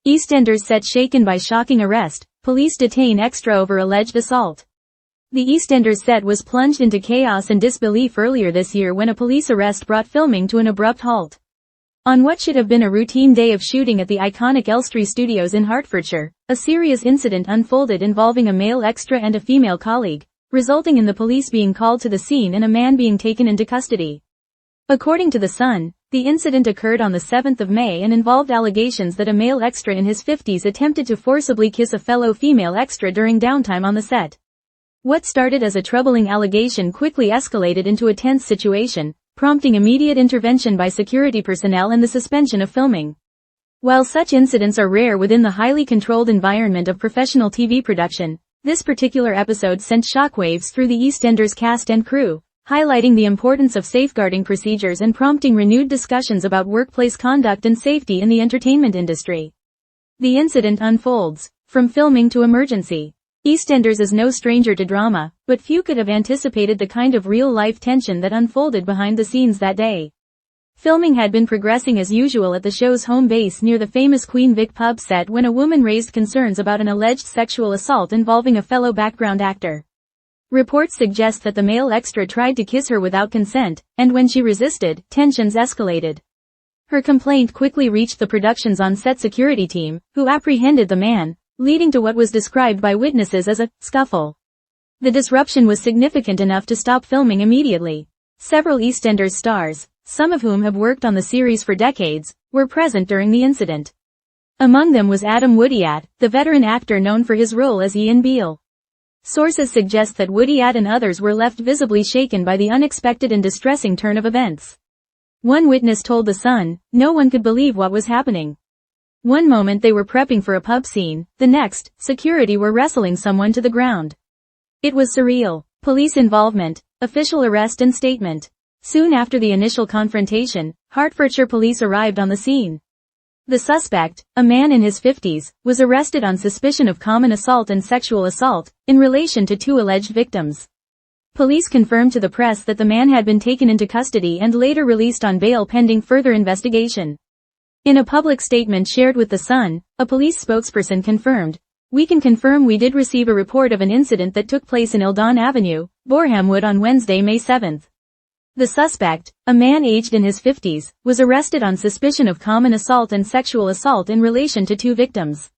EastEnders set shaken by shocking arrest, police detain extra over alleged assault. The EastEnders set was plunged into chaos and disbelief earlier this year when a police arrest brought filming to an abrupt halt. On what should have been a routine day of shooting at the iconic Elstree Studios in Hertfordshire, a serious incident unfolded involving a male extra and a female colleague, resulting in the police being called to the scene and a man being taken into custody. According to The Sun, the incident occurred on the 7th of May and involved allegations that a male extra in his 50s attempted to forcibly kiss a fellow female extra during downtime on the set. What started as a troubling allegation quickly escalated into a tense situation, prompting immediate intervention by security personnel and the suspension of filming. While such incidents are rare within the highly controlled environment of professional TV production, this particular episode sent shockwaves through the EastEnders cast and crew, highlighting the importance of safeguarding procedures and prompting renewed discussions about workplace conduct and safety in the entertainment industry. The incident unfolds, from filming to emergency. EastEnders is no stranger to drama, but few could have anticipated the kind of real-life tension that unfolded behind the scenes that day. Filming had been progressing as usual at the show's home base near the famous Queen Vic pub set when a woman raised concerns about an alleged sexual assault involving a fellow background actor. Reports suggest that the male extra tried to kiss her without consent, and when she resisted, tensions escalated. Her complaint quickly reached the production's on-set security team, who apprehended the man, leading to what was described by witnesses as a scuffle. The disruption was significant enough to stop filming immediately. Several EastEnders stars, some of whom have worked on the series for decades, were present during the incident. Among them was Adam Woodyat, the veteran actor known for his role as Ian Beale. Sources suggest that Woodyat and others were left visibly shaken by the unexpected and distressing turn of events. One witness told The Sun, "No one could believe what was happening. One moment they were prepping for a pub scene, the next, security were wrestling someone to the ground. It was surreal." Police involvement, official arrest and statement. Soon after the initial confrontation, Hertfordshire police arrived on the scene. The suspect, a man in his 50s, was arrested on suspicion of common assault and sexual assault, in relation to two alleged victims. Police confirmed to the press that the man had been taken into custody and later released on bail pending further investigation. In a public statement shared with The Sun, a police spokesperson confirmed, "We can confirm we did receive a report of an incident that took place in Eldon Avenue, Borehamwood on Wednesday, May 7. The suspect, a man aged in his 50s, was arrested on suspicion of common assault and sexual assault in relation to two victims.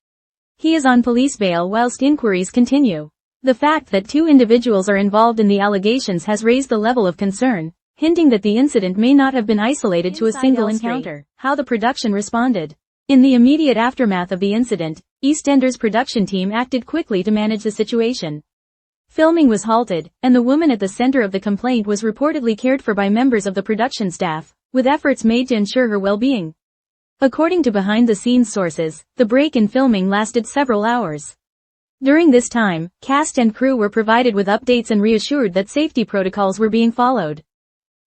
He is on police bail whilst inquiries continue." The fact that two individuals are involved in the allegations has raised the level of concern, hinting that the incident may not have been isolated to a single encounter. How the production responded. In the immediate aftermath of the incident, EastEnders' production team acted quickly to manage the situation. Filming was halted, and the woman at the center of the complaint was reportedly cared for by members of the production staff, with efforts made to ensure her well-being. According to behind-the-scenes sources, the break in filming lasted several hours. During this time, cast and crew were provided with updates and reassured that safety protocols were being followed.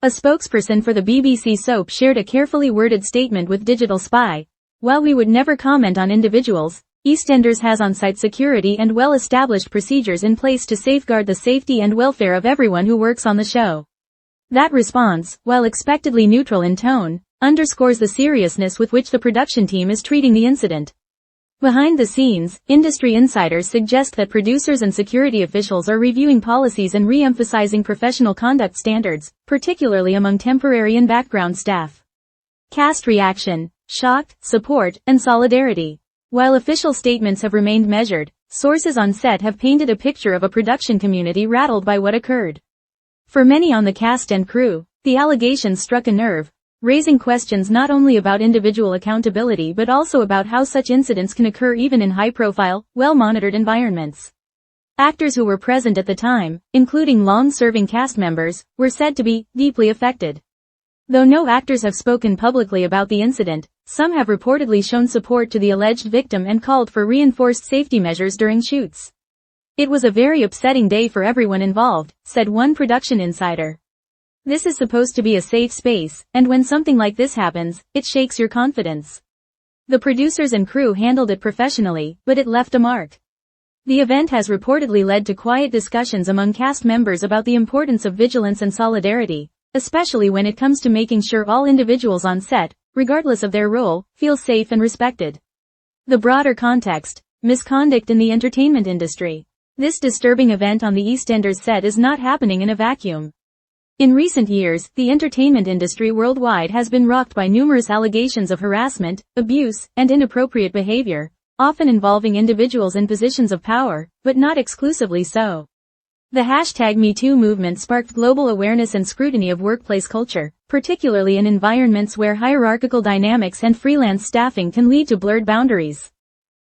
A spokesperson for the BBC soap shared a carefully worded statement with Digital Spy. "While we would never comment on individuals, EastEnders has on-site security and well-established procedures in place to safeguard the safety and welfare of everyone who works on the show." That response, while expectedly neutral in tone, underscores the seriousness with which the production team is treating the incident. Behind the scenes, industry insiders suggest that producers and security officials are reviewing policies and re-emphasizing professional conduct standards, particularly among temporary and background staff. Cast reaction: shock, support, and solidarity. While official statements have remained measured, sources on set have painted a picture of a production community rattled by what occurred. For many on the cast and crew, the allegations struck a nerve, raising questions not only about individual accountability but also about how such incidents can occur even in high-profile, well-monitored environments. Actors who were present at the time, including long-serving cast members, were said to be deeply affected. Though no actors have spoken publicly about the incident, some have reportedly shown support to the alleged victim and called for reinforced safety measures during shoots. "It was a very upsetting day for everyone involved," said one production insider. "This is supposed to be a safe space, and when something like this happens, it shakes your confidence." The producers and crew handled it professionally, but it left a mark. The event has reportedly led to quiet discussions among cast members about the importance of vigilance and solidarity, especially when it comes to making sure all individuals on set, regardless of their role, feel safe and respected. The broader context: misconduct in the entertainment industry. This disturbing event on the EastEnders set is not happening in a vacuum. In recent years, the entertainment industry worldwide has been rocked by numerous allegations of harassment, abuse, and inappropriate behavior, often involving individuals in positions of power, but not exclusively so. The #MeToo movement sparked global awareness and scrutiny of workplace culture, particularly in environments where hierarchical dynamics and freelance staffing can lead to blurred boundaries.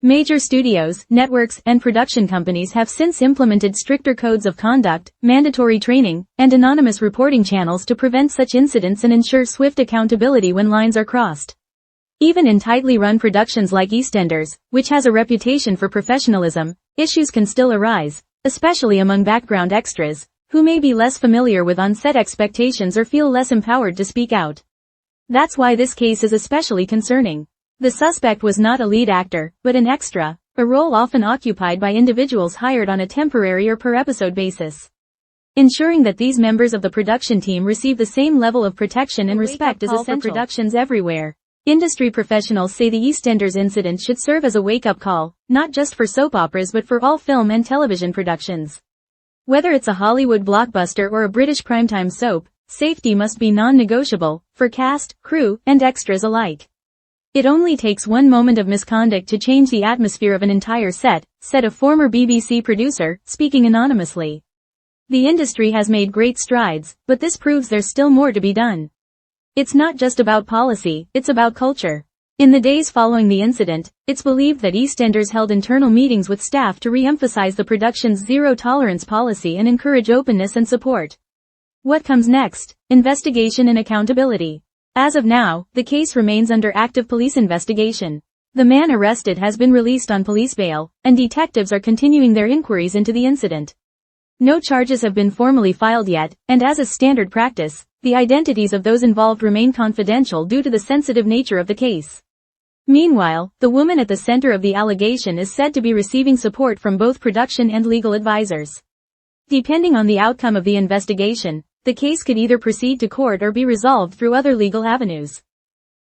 Major studios, networks, and production companies have since implemented stricter codes of conduct, mandatory training, and anonymous reporting channels to prevent such incidents and ensure swift accountability when lines are crossed. Even in tightly run productions like EastEnders, which has a reputation for professionalism, issues can still arise, especially among background extras, who may be less familiar with on-set expectations or feel less empowered to speak out. That's why this case is especially concerning. The suspect was not a lead actor, but an extra, a role often occupied by individuals hired on a temporary or per-episode basis. Ensuring that these members of the production team receive the same level of protection and respect is essential for productions everywhere. Industry professionals say the EastEnders incident should serve as a wake-up call, not just for soap operas but for all film and television productions. Whether it's a Hollywood blockbuster or a British primetime soap, safety must be non-negotiable, for cast, crew, and extras alike. It only takes one moment of misconduct to change the atmosphere of an entire set, said a former BBC producer, speaking anonymously. The industry has made great strides, but this proves there's still more to be done. It's not just about policy, it's about culture. In the days following the incident, it's believed that EastEnders held internal meetings with staff to re-emphasize the production's zero-tolerance policy and encourage openness and support. What comes next? Investigation and accountability. As of now, the case remains under active police investigation. The man arrested has been released on police bail, and detectives are continuing their inquiries into the incident. No charges have been formally filed yet, and as is standard practice, the identities of those involved remain confidential due to the sensitive nature of the case. Meanwhile, the woman at the center of the allegation is said to be receiving support from both production and legal advisors. Depending on the outcome of the investigation, the case could either proceed to court or be resolved through other legal avenues.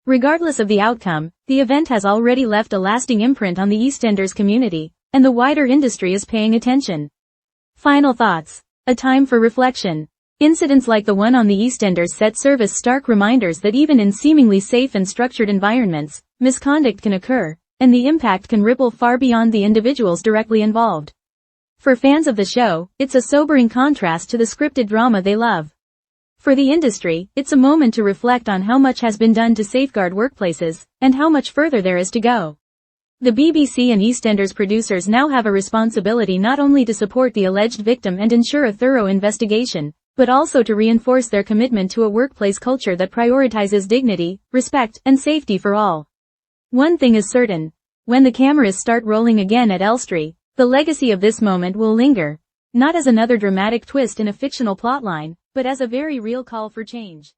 Regardless of the outcome, the event has already left a lasting imprint on the EastEnders community, and the wider industry is paying attention. Final thoughts. A time for reflection. Incidents like the one on the EastEnders set serve as stark reminders that even in seemingly safe and structured environments, misconduct can occur, and the impact can ripple far beyond the individuals directly involved. For fans of the show, it's a sobering contrast to the scripted drama they love. For the industry, it's a moment to reflect on how much has been done to safeguard workplaces, and how much further there is to go. The BBC and EastEnders producers now have a responsibility not only to support the alleged victim and ensure a thorough investigation, but also to reinforce their commitment to a workplace culture that prioritizes dignity, respect, and safety for all. One thing is certain. When the cameras start rolling again at Elstree, the legacy of this moment will linger, not as another dramatic twist in a fictional plotline, but as a very real call for change.